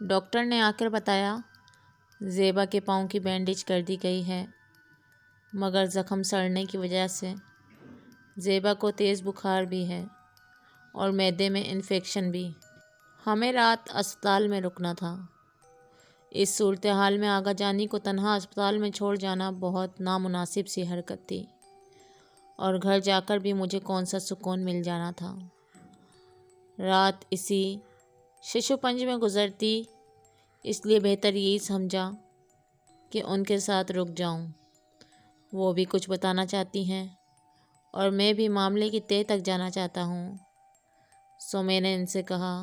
Doctor نے آ کر بتایا زیبا کے پاؤں کی بینڈیج کر دی گئی ہے، مگر زخم سڑنے کی وجہ سے زیبا کو تیز بخار بھی ہے اور معدے میں انفیکشن بھی۔ ہمیں رات اسپتال میں رکنا تھا۔ اس صورتحال میں آغا جانی کو تنہا اسپتال میں چھوڑ جانا بہت نامناسب سی حرکت تھی، اور گھر جا کر بھی مجھے کون سا سکون مل جانا تھا۔ رات اسی ششوپنج میں گزرتی، اس لیے بہتر یہی سمجھا کہ ان کے ساتھ رک جاؤں۔ وہ بھی کچھ بتانا چاہتی ہیں اور میں بھی معاملے کی تہہ تک جانا چاہتا ہوں، سو میں نے ان سے کہا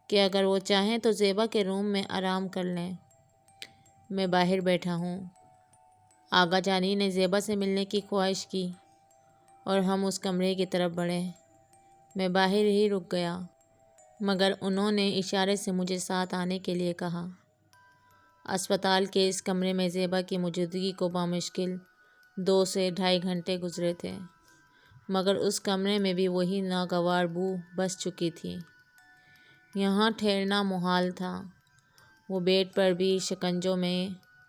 کہ اگر وہ چاہیں تو زیبا کے روم میں آرام کر لیں، میں باہر بیٹھا ہوں۔ آغا جانی نے زیبا سے ملنے کی خواہش کی اور ہم اس کمرے کی طرف بڑھے۔ میں باہر ہی رک گیا، مگر انہوں نے اشارے سے مجھے ساتھ آنے کے لیے کہا۔ اسپتال کے اس کمرے میں زیبا کی موجودگی کو بامشکل 2 سے 2.5 گھنٹے گزرے تھے، مگر اس کمرے میں بھی وہی ناگوار بو بس چکی تھی۔ یہاں ٹھہرنا محال تھا۔ وہ بیڈ پر بھی شکنجوں میں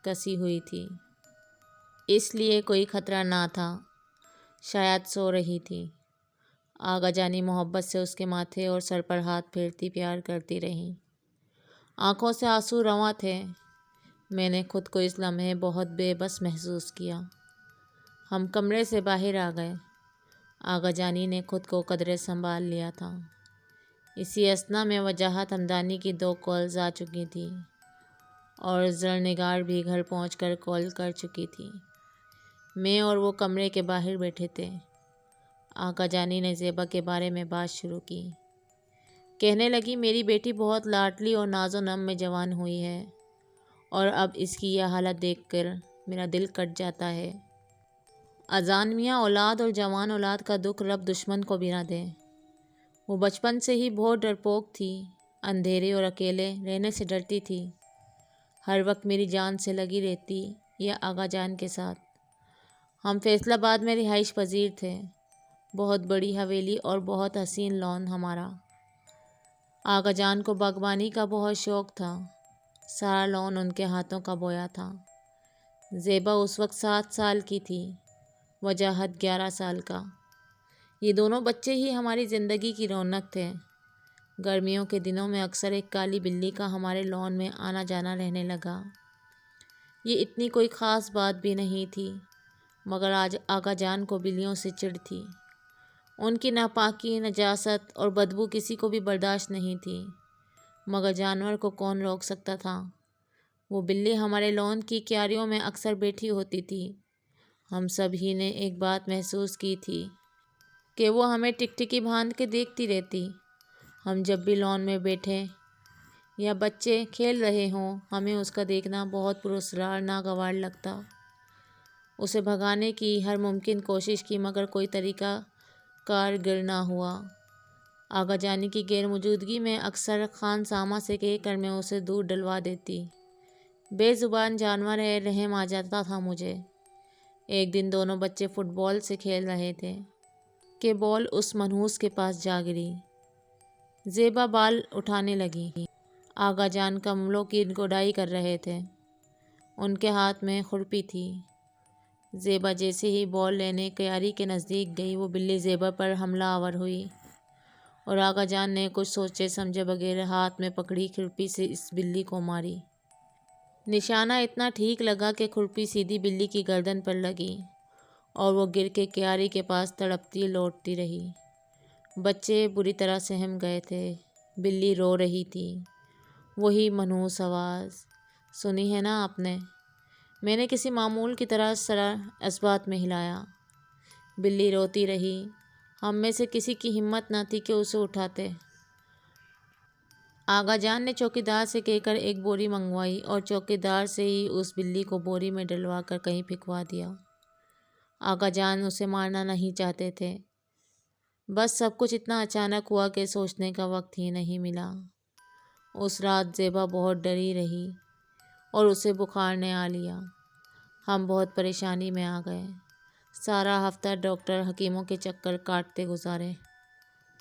کسی ہوئی تھی، اس لیے کوئی خطرہ نہ تھا، شاید سو رہی تھی۔ آغا جانی محبت سے اس کے ماتھے اور سر پر ہاتھ پھیرتی پیار کرتی رہیں۔ آنکھوں سے آنسو رواں تھے۔ میں نے خود کو اس لمحے بہت بے بس محسوس کیا۔ ہم کمرے سے باہر آ گئے۔ آغا جانی نے خود کو قدرے سنبھال لیا تھا۔ اسی اثنا میں وجاہت ہمدانی کی 2 کالز آ چکی تھیں اور زرنگار بھی گھر پہنچ کر کال کر چکی تھی۔ میں اور وہ کمرے کے باہر بیٹھے تھے۔ آغا جانی نے زیبا کے بارے میں بات شروع کی۔ کہنے لگی میری بیٹی بہت لاڈلی اور ناز و نم میں جوان ہوئی ہے، اور اب اس کی یہ حالت دیکھ کر میرا دل کٹ جاتا ہے۔ اذان میاں اولاد اور جوان اولاد کا دکھ رب دشمن کو بھی نہ دے۔ وہ بچپن سے ہی بہت ڈرپوک تھی، اندھیرے اور اکیلے رہنے سے ڈرتی تھی، ہر وقت میری جان سے لگی رہتی یا آغا جان کے ساتھ۔ ہم فیصل آباد میں رہائش پذیر تھے، بہت بڑی حویلی اور بہت حسین لان ہمارا۔ آغا جان کو باغبانی کا بہت شوق تھا، سارا لان ان کے ہاتھوں کا بویا تھا۔ زیبا اس وقت 7 سال کی تھی، وجاہت 11 سال کا۔ یہ دونوں بچے ہی ہماری زندگی کی رونق تھے۔ گرمیوں کے دنوں میں اکثر ایک کالی بلی کا ہمارے لان میں آنا جانا رہنے لگا۔ یہ اتنی کوئی خاص بات بھی نہیں تھی، مگر آج آغا جان کو بلیوں سے چڑ تھی۔ ان کی ناپاکی، نجاست اور بدبو کسی کو بھی برداشت نہیں تھی، مگر جانور کو کون روک سکتا تھا۔ وہ بلی ہمارے لان کی کیاریوں میں اکثر بیٹھی ہوتی تھی۔ ہم سب ہی نے ایک بات محسوس کی تھی کہ وہ ہمیں ٹکٹکی باندھ کے دیکھتی رہتی۔ ہم جب بھی لان میں بیٹھے یا بچے کھیل رہے ہوں، ہمیں اس کا دیکھنا بہت پراسرار ناگوار لگتا۔ اسے بھگانے کی ہر ممکن کوشش کی، مگر کوئی طریقہ کارگر نہ ہوا۔ آغا جانی کی غیر موجودگی میں اکثر خان سامہ سے کہہ کر میں اسے دور ڈلوا دیتی۔ بے زبان جانور ہے، رحم آ جاتا تھا مجھے۔ ایک دن دونوں بچے فٹ بال سے کھیل رہے تھے کہ بال اس منحوس کے پاس جا گری۔ زیبا بال اٹھانے لگی۔ آغا جان کملوں کی گڈائی کر رہے تھے، ان کے ہاتھ میں کھرپی تھی۔ زیبا جیسے ہی بال لینے کیاری کے نزدیک گئی، وہ بلی زیبا پر حملہ آور ہوئی، اور آغا جان نے کچھ سوچے سمجھے بغیر ہاتھ میں پکڑی کھرپی سے اس بلی کو ماری۔ نشانہ اتنا ٹھیک لگا کہ کھرپی سیدھی بلی کی گردن پر لگی اور وہ گر کے کیاری کے پاس تڑپتی لوٹتی رہی۔ بچے بری طرح سہم گئے تھے۔ بلی رو رہی تھی۔ وہی منحوس آواز سنی ہے نا آپ نے؟ میں نے کسی معمول کی طرح سر اثبات میں ہلایا۔ بلی روتی رہی۔ ہم میں سے کسی کی ہمت نہ تھی کہ اسے اٹھاتے۔ آغا جان نے چوکیدار سے کہہ کر ایک بوری منگوائی اور چوکیدار سے ہی اس بلی کو بوری میں ڈلوا کر کہیں پھینکوا دیا۔ آغا جان اسے مارنا نہیں چاہتے تھے، بس سب کچھ اتنا اچانک ہوا کہ سوچنے کا وقت ہی نہیں ملا۔ اس رات زیبا بہت ڈری رہی اور اسے بخار نے آ لیا۔ ہم بہت پریشانی میں آ گئے۔ سارا ہفتہ ڈاکٹر حکیموں کے چکر کاٹتے گزارے۔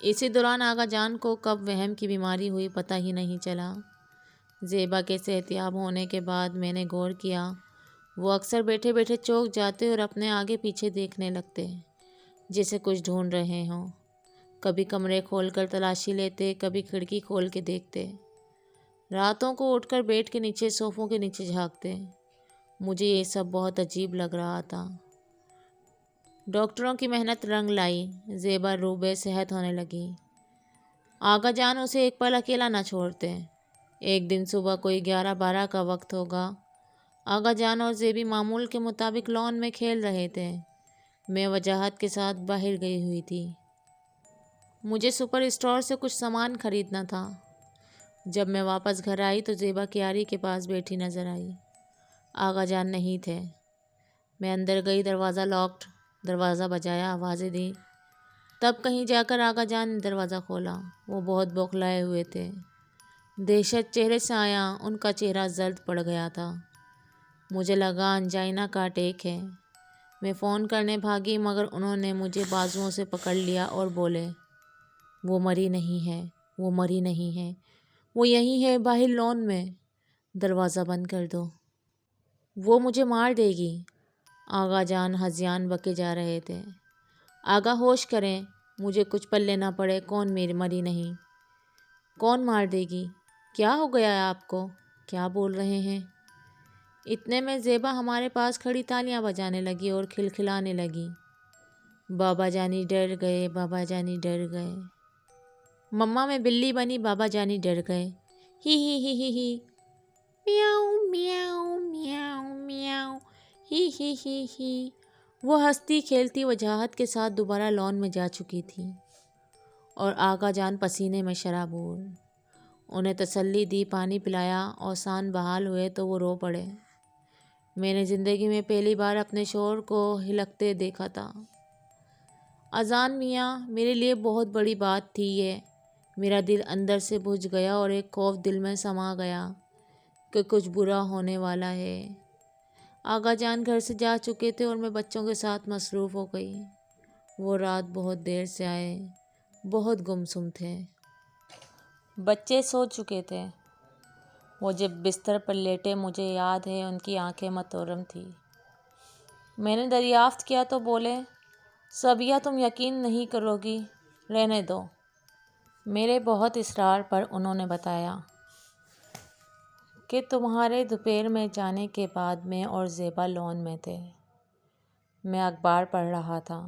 اسی دوران آغا جان کو کب وہم کی بیماری ہوئی پتہ ہی نہیں چلا۔ زیبا کے صحتیاب ہونے کے بعد میں نے غور کیا، وہ اکثر بیٹھے بیٹھے چونک جاتے اور اپنے آگے پیچھے دیکھنے لگتے جیسے کچھ ڈھونڈ رہے ہوں۔ کبھی کمرے کھول کر تلاشی لیتے، کبھی کھڑکی کھول کے دیکھتے، راتوں کو اٹھ کر بیڈ کے نیچے، صوفوں کے نیچے جھانکتے۔ مجھے یہ سب بہت عجیب لگ رہا تھا۔ ڈاکٹروں کی محنت رنگ لائی، زیبا روبے صحت ہونے لگی۔ آغا جان اسے ایک پل اکیلا نہ چھوڑتے۔ ایک دن صبح کوئی 11-12 کا وقت ہوگا، آغا جان اور زیبی معمول کے مطابق لان میں کھیل رہے تھے۔ میں وجاہت کے ساتھ باہر گئی ہوئی تھی، مجھے سپر اسٹور سے کچھ سامان خریدنا تھا۔ جب میں واپس گھر آئی تو زیبا کیاری کے پاس بیٹھی نظر آئی۔ آغا جان نہیں تھے۔ میں اندر گئی، دروازہ لاکڈ، دروازہ بجایا، آوازیں دی، تب کہیں جا کر آغا جان نے دروازہ کھولا۔ وہ بہت بوکھلائے ہوئے تھے، دہشت چہرے سے آیا، ان کا چہرہ زرد پڑ گیا تھا۔ مجھے لگا انجائنا کا اٹیک ہے۔ میں فون کرنے بھاگی مگر انہوں نے مجھے بازوؤں سے پکڑ لیا اور بولے، وہ مری نہیں ہے، وہ مری نہیں ہے، وہ یہیں ہے باہر لان میں، دروازہ بند کر دو، وہ مجھے مار دے گی۔ آغا جان ہذیان بکے جا رہے تھے۔ آغا ہوش کریں، مجھے کچھ پلے نہ پڑے، کون میری مری نہیں، کون مار دے گی، کیا ہو گیا ہے آپ کو، کیا بول رہے ہیں؟ اتنے میں زیبا ہمارے پاس کھڑی تالیاں بجانے لگی اور کھلکھلانے لگی، بابا جانی ڈر گئے، بابا جانی ڈر گئے، مما میں بلی بنی، بابا جانی ڈر گئے، ہی ہی ہی ہی ہی، میاؤں میاؤں میاؤں میاؤں، ہی ہی ہی ہی۔ وہ ہنستی کھیلتی وجاہت کے ساتھ دوبارہ لان میں جا چکی تھی اور آغا جان پسینے میں شرابور۔ انہیں تسلی دی، پانی پلایا اور سان بحال ہوئے تو وہ رو پڑے۔ میں نے زندگی میں پہلی بار اپنے شوہر کو ہلکتے دیکھا تھا۔ اذان میاں، میرے لیے بہت بڑی بات تھی یہ۔ میرا دل اندر سے بجھ گیا اور ایک خوف دل میں سما گیا کہ کچھ برا ہونے والا ہے۔ آغا جان گھر سے جا چکے تھے اور میں بچوں کے ساتھ مصروف ہو گئی۔ وہ رات بہت دیر سے آئے، بہت گمسم تھے۔ بچے سو چکے تھے۔ وہ جب بستر پر لیٹے مجھے یاد ہے ان کی آنکھیں متورم تھیں۔ میں نے دریافت کیا تو بولے، صبیہ تم یقین نہیں کرو گی، رہنے دو۔ میرے بہت اصرار پر انہوں نے بتایا کہ تمہارے دوپہر میں جانے کے بعد میں اور زیبا لان میں تھے۔ میں اخبار پڑھ رہا تھا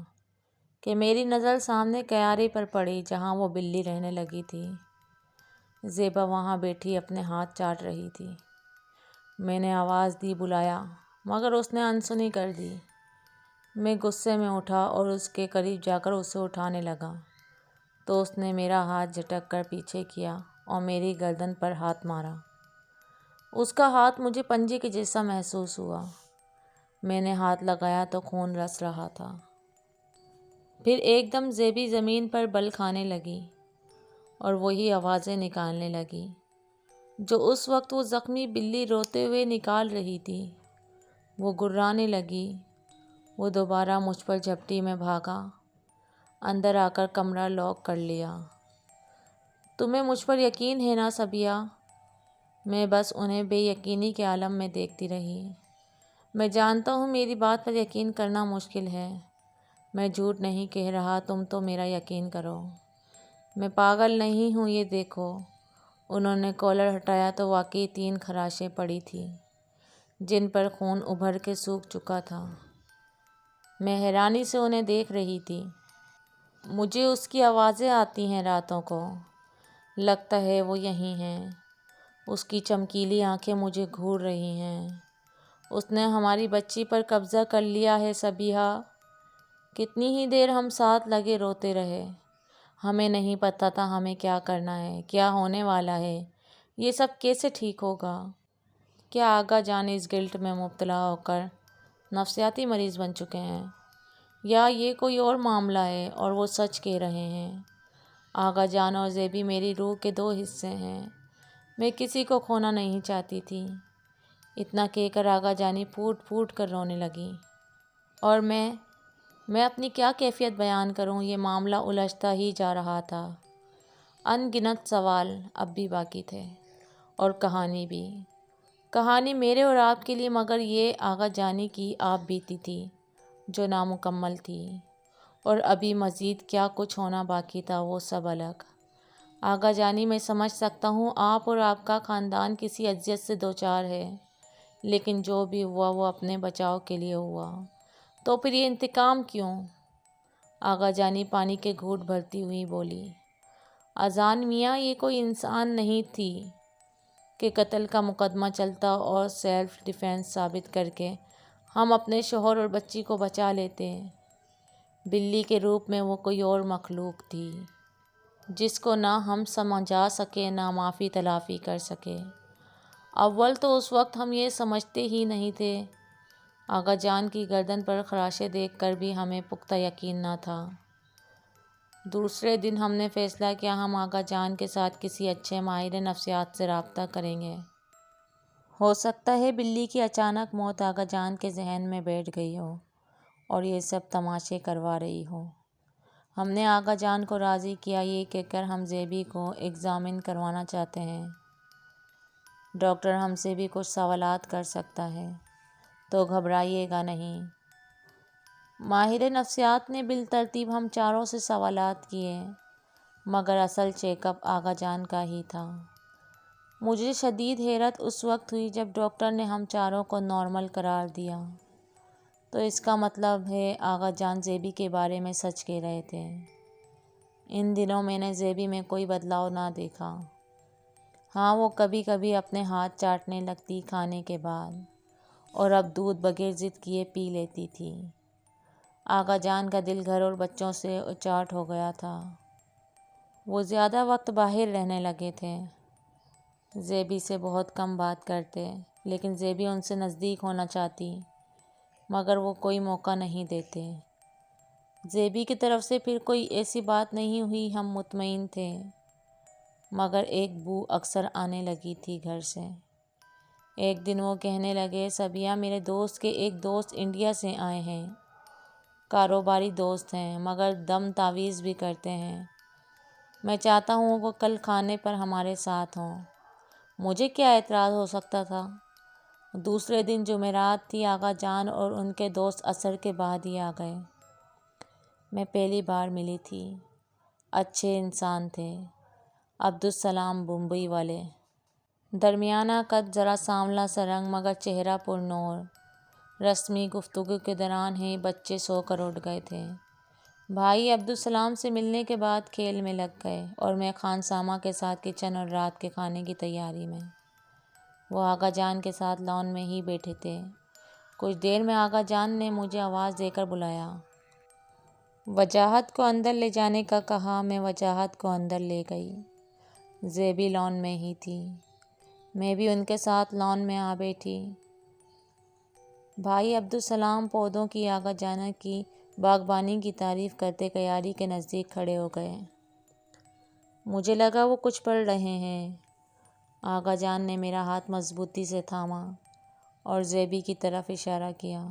کہ میری نظر سامنے کیاری پر پڑی جہاں وہ بلی رہنے لگی تھی۔ زیبا وہاں بیٹھی اپنے ہاتھ چاٹ رہی تھی۔ میں نے آواز دی، بلایا، مگر اس نے انسنی کر دی۔ میں غصے میں اٹھا اور اس کے قریب جا کر اسے اٹھانے لگا تو اس نے میرا ہاتھ جھٹک کر پیچھے کیا اور میری گردن پر ہاتھ مارا۔ اس کا ہاتھ مجھے پنجے کے جیسا محسوس ہوا۔ میں نے ہاتھ لگایا تو خون رس رہا تھا۔ پھر ایک دم زیبی زمین پر بل کھانے لگی اور وہی آوازیں نکالنے لگی جو اس وقت وہ زخمی بلی روتے ہوئے نکال رہی تھی۔ وہ گرانے لگی۔ وہ دوبارہ مجھ پر جھپٹی میں بھاگا، اندر آ کر کمرہ لاک کر لیا۔ تمہیں مجھ پر یقین ہے نا صبیہ؟ میں بس انہیں بے یقینی کے عالم میں دیکھتی رہی۔ میں جانتا ہوں میری بات پر یقین کرنا مشکل ہے۔ میں جھوٹ نہیں کہہ رہا، تم تو میرا یقین کرو۔ میں پاگل نہیں ہوں، یہ دیکھو۔ انہوں نے کالر ہٹایا تو واقعی 3 خراشیں پڑی تھیں جن پر خون ابھر کے سوکھ چکا تھا۔ میں حیرانی سے انہیں دیکھ رہی تھی۔ مجھے اس کی آوازیں آتی ہیں راتوں کو، لگتا ہے وہ یہیں ہیں۔ اس کی چمکیلی آنکھیں مجھے گھور رہی ہیں۔ اس نے ہماری بچی پر قبضہ کر لیا ہے صبیحہ۔ کتنی ہی دیر ہم ساتھ لگے روتے رہے۔ ہمیں نہیں پتہ تھا ہمیں کیا کرنا ہے، کیا ہونے والا ہے، یہ سب کیسے ٹھیک ہوگا۔ کیا آغا جان اس گلٹ میں مبتلا ہو کر نفسیاتی مریض بن چکے ہیں، یا یہ کوئی اور معاملہ ہے اور وہ سچ کہہ رہے ہیں؟ آغا جان اور زیبی میری روح کے 2 حصے ہیں۔ میں کسی کو کھونا نہیں چاہتی تھی۔ اتنا کہہ کر آغا جانی پھوٹ پھوٹ کر رونے لگی۔ اور میں اپنی کیا کیفیت بیان کروں، یہ معاملہ الجھتا ہی جا رہا تھا۔ ان گنت سوال اب بھی باقی تھے اور کہانی بھی، کہانی میرے اور آپ کے لیے، مگر یہ آغا جانی کی آپ بیتی تھی جو نامکمل تھی، اور ابھی مزید کیا کچھ ہونا باقی تھا وہ سب الگ۔ آغا جانی میں سمجھ سکتا ہوں آپ اور آپ کا خاندان کسی اذیت سے دوچار ہے، لیکن جو بھی ہوا وہ اپنے بچاؤ کے لیے ہوا، تو پھر یہ انتقام کیوں؟ آغا جانی پانی کے گھونٹ بھرتی ہوئی بولی، اذان میاں یہ کوئی انسان نہیں تھی کہ قتل کا مقدمہ چلتا اور سیلف ڈیفینس ثابت کر کے ہم اپنے شوہر اور بچی کو بچا لیتے۔ بلی کے روپ میں وہ کوئی اور مخلوق تھی جس کو نہ ہم سمجھا سکے نہ معافی تلافی کر سکے۔ اول تو اس وقت ہم یہ سمجھتے ہی نہیں تھے۔ آغا جان کی گردن پر خراشیں دیکھ کر بھی ہمیں پختہ یقین نہ تھا۔ دوسرے دن ہم نے فیصلہ کیا ہم آغا جان کے ساتھ کسی اچھے ماہر نفسیات سے رابطہ کریں گے۔ ہو سکتا ہے بلی کی اچانک موت آغا جان کے ذہن میں بیٹھ گئی ہو اور یہ سب تماشے کروا رہی ہو۔ ہم نے آغا جان کو راضی کیا یہ کہہ کر ہم زیبی کو ایگزامن کروانا چاہتے ہیں۔ ڈاکٹر ہم سے بھی کچھ سوالات کر سکتا ہے، تو گھبرائیے گا نہیں۔ ماہر نفسیات نے بالترتیب ہم چاروں سے سوالات کیے، مگر اصل چیک اپ آغا جان کا ہی تھا۔ مجھے شدید حیرت اس وقت ہوئی جب ڈاکٹر نے ہم چاروں کو نارمل قرار دیا، تو اس کا مطلب ہے آغا جان زیبی کے بارے میں سچ کہہ رہے تھے۔ ان دنوں میں نے زیبی میں کوئی بدلاؤ نہ دیکھا۔ ہاں، وہ کبھی کبھی اپنے ہاتھ چاٹنے لگتی کھانے کے بعد، اور اب دودھ بغیر ضد کیے پی لیتی تھی۔ آغا جان کا دل گھر اور بچوں سے اچاٹ ہو گیا تھا۔ وہ زیادہ وقت باہر رہنے لگے تھے، زیبی سے بہت کم بات کرتے، لیکن زیبی ان سے نزدیک ہونا چاہتی، مگر وہ کوئی موقع نہیں دیتے۔ زیبی کی طرف سے پھر کوئی ایسی بات نہیں ہوئی، ہم مطمئن تھے، مگر ایک بو اکثر آنے لگی تھی گھر سے۔ ایک دن وہ کہنے لگے، صبیہ میرے دوست کے ایک دوست انڈیا سے آئے ہیں، کاروباری دوست ہیں، مگر دم تعویذ بھی کرتے ہیں۔ میں چاہتا ہوں وہ کل کھانے پر ہمارے ساتھ ہوں۔ مجھے کیا اعتراض ہو سکتا تھا؟ دوسرے دن جمعرات تھی، آغا جان اور ان کے دوست عصر کے بعد ہی آ گئے۔ میں پہلی بار ملی تھی۔ اچھے انسان تھے۔ عبدالسلام بمبئی والے، درمیانہ قد، ذرا سانولا سا رنگ، مگر چہرہ پر نور۔ رسمی گفتگو کے دوران ہی بچے سو کر اٹھ گئے تھے۔ بھائی عبدالسلام سے ملنے کے بعد کھیل میں لگ گئے اور میں خانسامہ کے ساتھ کچن اور رات کے کھانے کی تیاری میں۔ وہ آغا جان کے ساتھ لان میں ہی بیٹھے تھے۔ کچھ دیر میں آغا جان نے مجھے آواز دے کر بلایا۔ وجاہت کو اندر لے جانے کا کہا، میں وجاہت کو اندر لے گئی۔ زیبی لان میں ہی تھی، میں بھی ان کے ساتھ لان میں آ بیٹھی۔ بھائی عبدالسلام پودوں کی آغا جان کی باغبانی کی تعریف کرتے کیاری کے نزدیک کھڑے ہو گئے۔ مجھے لگا وہ کچھ پڑھ رہے ہیں۔ آغا جان نے میرا ہاتھ مضبوطی سے تھاما اور زیبی کی طرف اشارہ کیا۔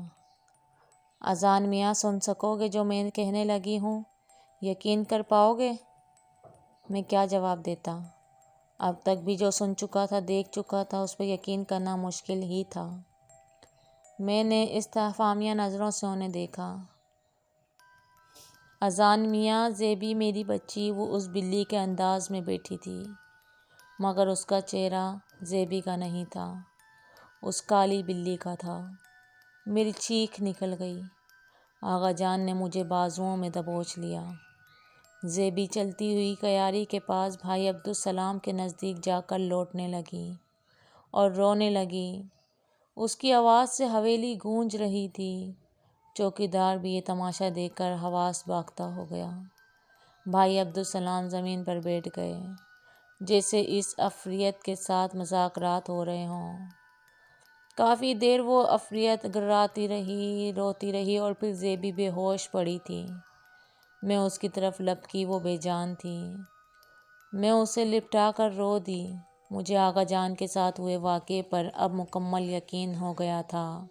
اذان میاں، سن سکو گے جو میں کہنے لگی ہوں؟ یقین کر پاؤ گے؟ میں کیا جواب دیتا؟ اب تک بھی جو سن چکا تھا، دیکھ چکا تھا، اس پہ یقین کرنا مشکل ہی تھا۔ میں نے استفہامیہ نظروں سے انہیں دیکھا۔ اذان میاں، زیبی میری بچی، وہ اس بلی کے انداز میں بیٹھی تھی، مگر اس کا چہرہ زیبی کا نہیں تھا، اس کالی بلی کا تھا۔ میری چیخ نکل گئی۔ آغا جان نے مجھے بازوؤں میں دبوچ لیا۔ زیبی چلتی ہوئی کیاری کے پاس بھائی عبدالسلام کے نزدیک جا کر لوٹنے لگی اور رونے لگی۔ اس کی آواز سے حویلی گونج رہی تھی۔ چوکیدار بھی یہ تماشا دیکھ کر حواس باختہ ہو گیا۔ بھائی عبدالسلام زمین پر بیٹھ گئے، جیسے اس عفریت کے ساتھ مذاکرات ہو رہے ہوں۔ کافی دیر وہ عفریت گرراتی رہی، روتی رہی، اور پھر زیبی بے ہوش پڑی تھی۔ میں اس کی طرف لپکی، وہ بے جان تھی۔ میں اسے لپٹا کر رو دی۔ مجھے آغا جان کے ساتھ ہوئے واقعے پر اب مکمل یقین ہو گیا تھا۔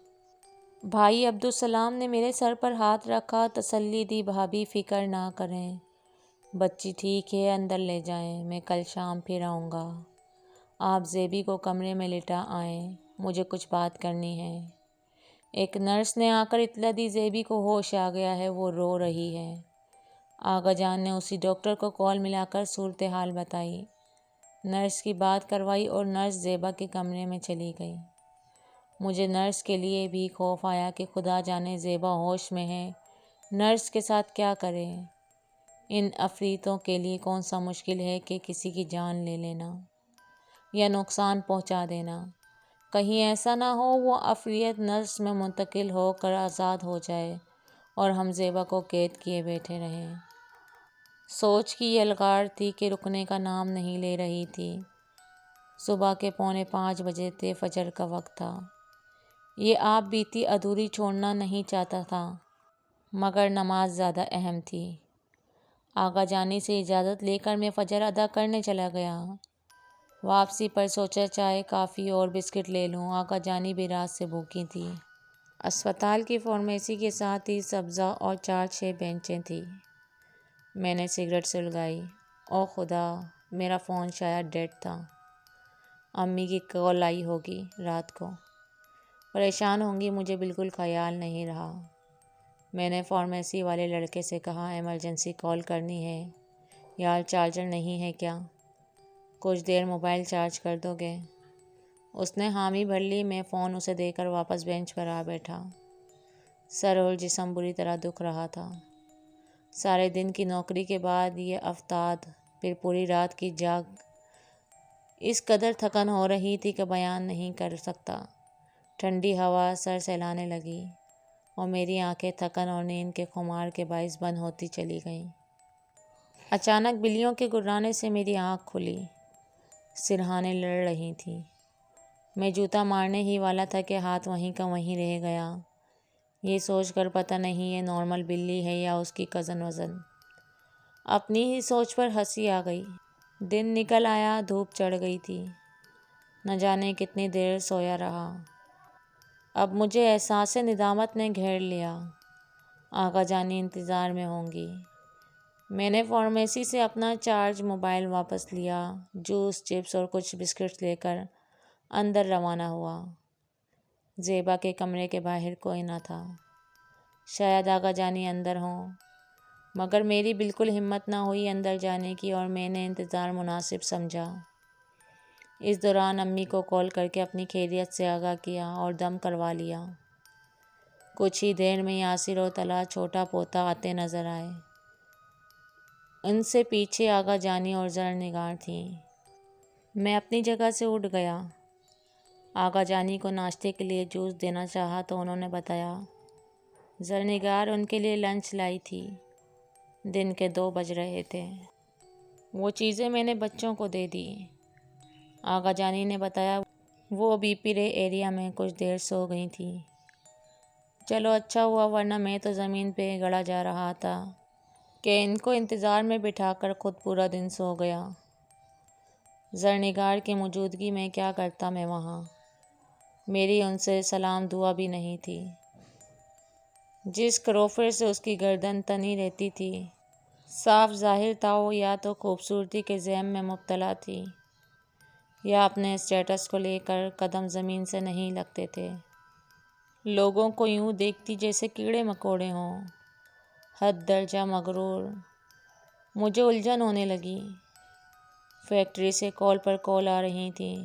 بھائی عبدالسلام نے میرے سر پر ہاتھ رکھا، تسلی دی، بھابھی فکر نہ کریں، بچی ٹھیک ہے، اندر لے جائیں، میں کل شام پھر آؤں گا۔ آپ زیبی کو کمرے میں لٹا آئیں، مجھے کچھ بات کرنی ہے۔ ایک نرس نے آ کر اطلاع دی زیبی کو ہوش آ گیا ہے، وہ رو رہی ہے۔ آغا جان نے اسی ڈاکٹر کو کال ملا کر صورتحال بتائی۔ نرس کی بات کروائی اور نرس زیبا کے کمرے میں چلی گئی۔ مجھے نرس کے لیے بھی خوف آیا کہ خدا جانے زیبا ہوش میں ہے، نرس کے ساتھ کیا کرے۔ ان عفریتوں کے لیے کون سا مشکل ہے کہ کسی کی جان لے لینا یا نقصان پہنچا دینا۔ کہیں ایسا نہ ہو وہ عفریت نرس میں منتقل ہو کر آزاد ہو جائے اور ہم زیبا کو قید کیے بیٹھے رہیں۔ سوچ کی یلغار تھی کہ رکنے کا نام نہیں لے رہی تھی۔ صبح کے 4:45 بجے تھے، فجر کا وقت تھا۔ یہ آپ بیتی ادھوری چھوڑنا نہیں چاہتا تھا، مگر نماز زیادہ اہم تھی۔ آغا جانی سے اجازت لے کر میں فجر ادا کرنے چلا گیا۔ واپسی پر سوچا چائے، کافی اور بسکٹ لے لوں۔ آغا جانی بھی رات سے بھوکی تھی۔ اسپتال کی فارمیسی کے ساتھ ہی سبزہ اور 4-6 بینچیں تھیں۔ میں نے سگریٹ سلگائی۔ او خدا، میرا فون شاید ڈیڈ تھا۔ امی کی کال آئی ہوگی رات کو، پریشان ہوں گی، مجھے بالکل خیال نہیں رہا۔ میں نے فارمیسی والے لڑکے سے کہا ایمرجنسی کال کرنی ہے یار، چارجر نہیں ہے کیا؟ کچھ دیر موبائل چارج کر دو گے؟ اس نے حامی بھر لی۔ میں فون اسے دے کر واپس بینچ پر آ بیٹھا۔ سر اور جسم بری طرح دکھ رہا تھا۔ سارے دن کی نوکری کے بعد یہ افتاد، پھر پوری رات کی جاگ، اس قدر تھکن ہو رہی تھی کہ بیان نہیں کر سکتا۔ ٹھنڈی ہوا سر سہلانے لگی اور میری آنکھیں تھکن اور نیند کے خمار کے باعث بند ہوتی چلی گئیں۔ اچانک بلیوں کے گررانے سے میری آنکھ کھلی۔ سرہانیں لڑ رہی تھیں۔ میں جوتا مارنے ہی والا تھا کہ ہاتھ وہیں کا وہیں رہ گیا، یہ سوچ کر پتہ نہیں یہ نارمل بلی ہے یا اس کی کزن وزن۔ اپنی ہی سوچ پر ہنسی آ گئی۔ دن نکل آیا، دھوپ چڑھ گئی تھی۔ نہ جانے کتنی دیر سویا رہا۔ اب مجھے احساس ندامت نے گھیر لیا۔ آغا جانی انتظار میں ہوں گی۔ میں نے فارمیسی سے اپنا چارج موبائل واپس لیا، جوس، چپس اور کچھ بسکٹس لے کر اندر روانہ ہوا۔ زیبا کے کمرے کے باہر کوئی نہ تھا۔ شاید آغا جانی اندر ہوں، مگر میری بالکل ہمت نہ ہوئی اندر جانے کی اور میں نے انتظار مناسب سمجھا۔ اس دوران امی کو کال کر کے اپنی خیریت سے آگاہ کیا اور دم کروا لیا۔ کچھ ہی دیر میں یاسر اور طلحہ چھوٹا پوتا آتے نظر آئے۔ ان سے پیچھے آغا جانی اور زرنگار تھیں۔ میں اپنی جگہ سے اٹھ گیا۔ آغا جانی کو ناشتے کے لیے جوس دینا چاہا تو انہوں نے بتایا زرنگار ان کے لیے لنچ لائی تھی۔ دن کے 2 بج رہے تھے۔ وہ چیزیں میں نے بچوں کو دے دی۔ آغا جانی نے بتایا وہ بی پی رے ایریا میں کچھ دیر سو گئی تھی۔ چلو اچھا ہوا، ورنہ میں تو زمین پہ گڑا جا رہا تھا کہ ان کو انتظار میں بٹھا کر خود پورا دن سو گیا۔ زرنگار کی موجودگی میں کیا کرتا میں وہاں؟ میری ان سے سلام دعا بھی نہیں تھی۔ جس کروفر سے اس کی گردن تنی رہتی تھی، صاف ظاہر تھا وہ یا تو خوبصورتی کے زیم میں مبتلا تھی یا اپنے اسٹیٹس کو لے کر قدم زمین سے نہیں لگتے تھے۔ لوگوں کو یوں دیکھتی جیسے کیڑے مکوڑے ہوں، حد درجہ مغرور۔ مجھے الجھن ہونے لگی۔ فیکٹری سے کال پر کال آ رہی تھی۔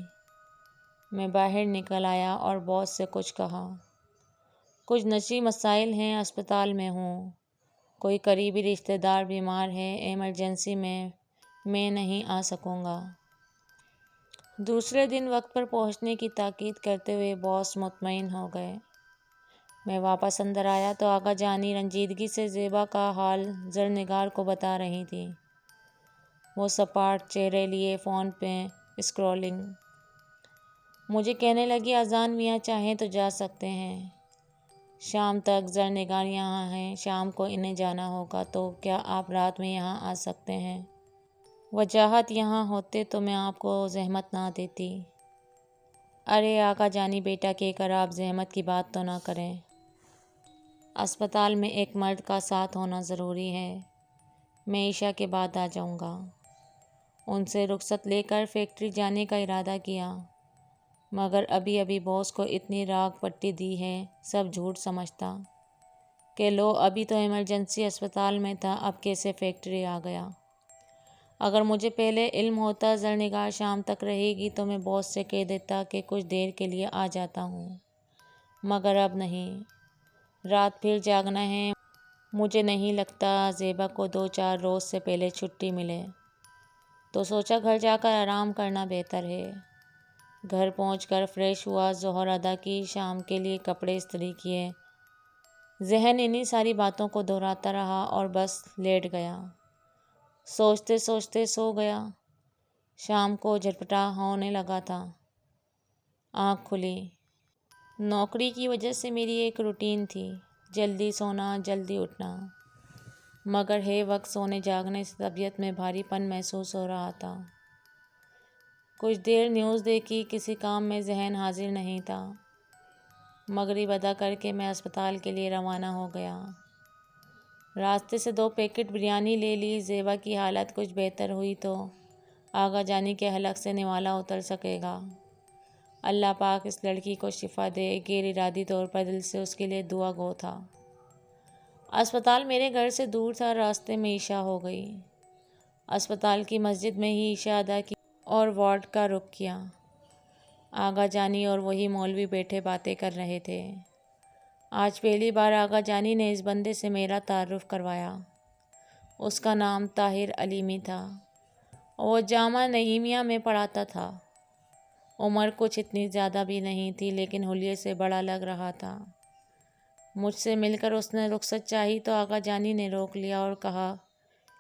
میں باہر نکل آیا اور باس سے کچھ کہا۔ کچھ نجی مسائل ہیں، اسپتال میں ہوں، کوئی قریبی رشتہ دار بیمار ہے، ایمرجنسی میں نہیں آ سکوں گا۔ دوسرے دن وقت پر پہنچنے کی تاکید کرتے ہوئے باس مطمئن ہو گئے۔ میں واپس اندر آیا تو آغا جانی رنجیدگی سے زیبا کا حال زرنگار کو بتا رہی تھی۔ وہ سپاٹ چہرے لیے فون پہ اسکرولنگ۔ مجھے کہنے لگی اذان میاں چاہیں تو جا سکتے ہیں شام تک، زرنگار یہاں ہیں، شام کو انہیں جانا ہوگا، تو کیا آپ رات میں یہاں آ سکتے ہیں؟ وجاہت یہاں ہوتے تو میں آپ کو زحمت نہ دیتی۔ ارے آغا جانی بیٹا کہہ کر آپ زحمت کی بات تو نہ کریں۔ اسپتال میں ایک مرد کا ساتھ ہونا ضروری ہے۔ میں عشاء کے بعد آ جاؤں گا۔ ان سے رخصت لے کر فیکٹری جانے کا ارادہ کیا، مگر ابھی ابھی باس کو اتنی راکھ پٹی دی ہے، سب جھوٹ سمجھتا کہ لو ابھی تو ایمرجنسی اسپتال میں تھا، اب کیسے فیکٹری آ گیا۔ اگر مجھے پہلے علم ہوتا زرنگار شام تک رہے گی تو میں باس سے کہہ دیتا کہ کچھ دیر کے لیے آ جاتا ہوں، مگر اب نہیں، رات بھر جاگنا ہے۔ مجھے نہیں لگتا زیبا کو 2-4 روز سے پہلے چھٹی ملے، تو سوچا گھر جا کر آرام کرنا بہتر ہے۔ گھر پہنچ کر فریش ہوا، ظہر ادا کی، شام کے لیے کپڑے استری کیے، ذہن انہی ساری باتوں کو دہراتا رہا اور بس لیٹ گیا۔ سوچتے سوچتے سو گیا۔ شام کو جھٹپٹا ہونے لگا تھا، آنکھ کھلی۔ نوکری کی وجہ سے میری ایک روٹین تھی، جلدی سونا جلدی اٹھنا، مگر ہے وقت سونے جاگنے سے طبیعت میں بھاری پن محسوس ہو رہا تھا۔ کچھ دیر نیوز دیکھی، کسی کام میں ذہن حاضر نہیں تھا۔ مغرب ادا کر کے میں اسپتال کے لیے روانہ ہو گیا۔ راستے سے 2 پیکٹ بریانی لے لی۔ زیبا کی حالت کچھ بہتر ہوئی تو آغا جانی کے حلق سے نوالا اتر سکے گا۔ اللہ پاک اس لڑکی کو شفا دے، غیر ارادی طور پر دل سے اس کے لیے دعا گو تھا۔ اسپتال میرے گھر سے دور تھا، راستے میں عشاء ہو گئی۔ اسپتال کی مسجد میں ہی عشاء ادا کی اور وارڈ کا رخ کیا۔ آغا جانی اور وہی مولوی بیٹھے باتیں کر رہے تھے۔ آج پہلی بار آغا جانی نے اس بندے سے میرا تعارف کروایا۔ اس کا نام طاہر علیمی تھا۔ وہ جامعہ نعیمیہ میں پڑھاتا تھا۔ عمر کچھ اتنی زیادہ بھی نہیں تھی، لیکن حلیے سے بڑا لگ رہا تھا۔ مجھ سے مل کر اس نے رخصت چاہی تو آغا جانی نے روک لیا اور کہا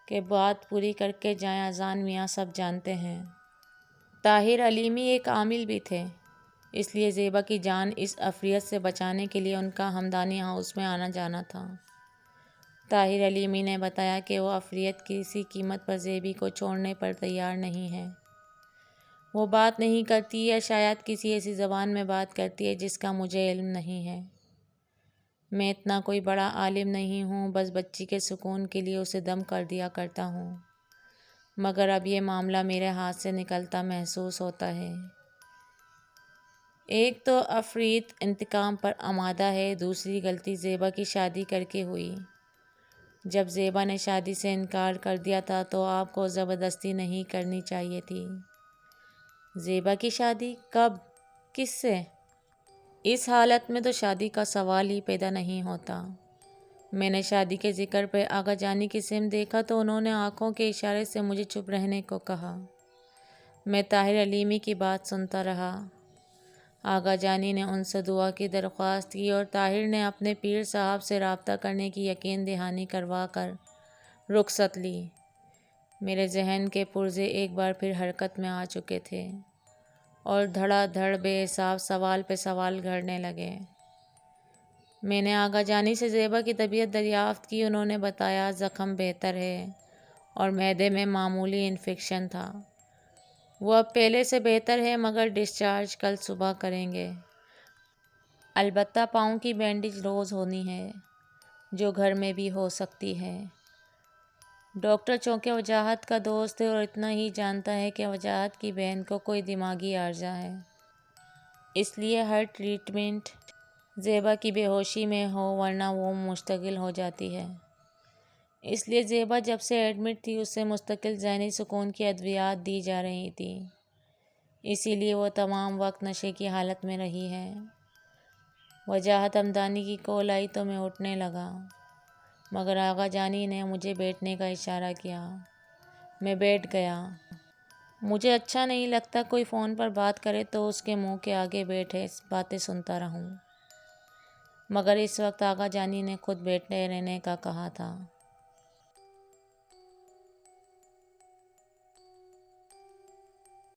کہ بات پوری کر کے جائیں، اذان میاں سب جانتے ہیں۔ طاہر علیمی ایک عامل بھی تھے، اس لیے زیبا کی جان اس عفریت سے بچانے کے لیے ان کا ہمدانی ہاؤس میں آنا جانا تھا۔ طاہر علیمی نے بتایا کہ وہ عفریت کسی قیمت پر زیبی کو چھوڑنے پر تیار نہیں ہے۔ وہ بات نہیں کرتی یا شاید کسی ایسی زبان میں بات کرتی ہے جس کا مجھے علم نہیں ہے۔ میں اتنا کوئی بڑا عالم نہیں ہوں، بس بچی کے سکون کے لیے اسے دم کر دیا کرتا ہوں، مگر اب یہ معاملہ میرے ہاتھ سے نکلتا محسوس ہوتا ہے۔ ایک تو عفریت انتقام پر آمادہ ہے، دوسری غلطی زیبا کی شادی کر کے ہوئی۔ جب زیبا نے شادی سے انکار کر دیا تھا تو آپ کو زبردستی نہیں کرنی چاہیے تھی۔ زیبا کی شادی؟ کب؟ کس سے؟ اس حالت میں تو شادی کا سوال ہی پیدا نہیں ہوتا۔ میں نے شادی کے ذکر پہ آغا جانی کی سمت دیکھا تو انہوں نے آنکھوں کے اشارے سے مجھے چپ رہنے کو کہا۔ میں طاہر علیمی کی بات سنتا رہا۔ آغا جانی نے ان سے دعا کی درخواست کی اور طاہر نے اپنے پیر صاحب سے رابطہ کرنے کی یقین دہانی کروا کر رخصت لی۔ میرے ذہن کے پرزے ایک بار پھر حرکت میں آ چکے تھے اور دھڑا دھڑ بے حساب سوال پہ سوال گھڑنے لگے۔ میں نے آغا جانی سے زیبا کی طبیعت دریافت کی۔ انہوں نے بتایا زخم بہتر ہے اور معدے میں معمولی انفیکشن تھا، وہ اب پہلے سے بہتر ہے، مگر ڈسچارج کل صبح کریں گے۔ البتہ پاؤں کی بینڈیج روز ہونی ہے، جو گھر میں بھی ہو سکتی ہے۔ ڈاکٹر چونکہ وجاہت کا دوست ہے اور اتنا ہی جانتا ہے کہ وجاہت کی بہن کو کوئی دماغی عارضہ ہے، اس لیے ہر ٹریٹمنٹ زیبا کی بے ہوشی میں ہو، ورنہ وہ مشتعل ہو جاتی ہے۔ اس لیے زیبا جب سے ایڈمٹ تھی اسے مستقل ذہنی سکون کی ادویات دی جا رہی تھیں، اسی لیے وہ تمام وقت نشے کی حالت میں رہی ہے۔ وجاہت ہمدانی کی کال آئی تو میں اٹھنے لگا، مگر آغا جانی نے مجھے بیٹھنے کا اشارہ کیا۔ میں بیٹھ گیا۔ مجھے اچھا نہیں لگتا کوئی فون پر بات کرے تو اس کے منہ کے آگے بیٹھے باتیں سنتا رہوں، مگر اس وقت آغا جانی نے خود بیٹھے رہنے کا کہا تھا۔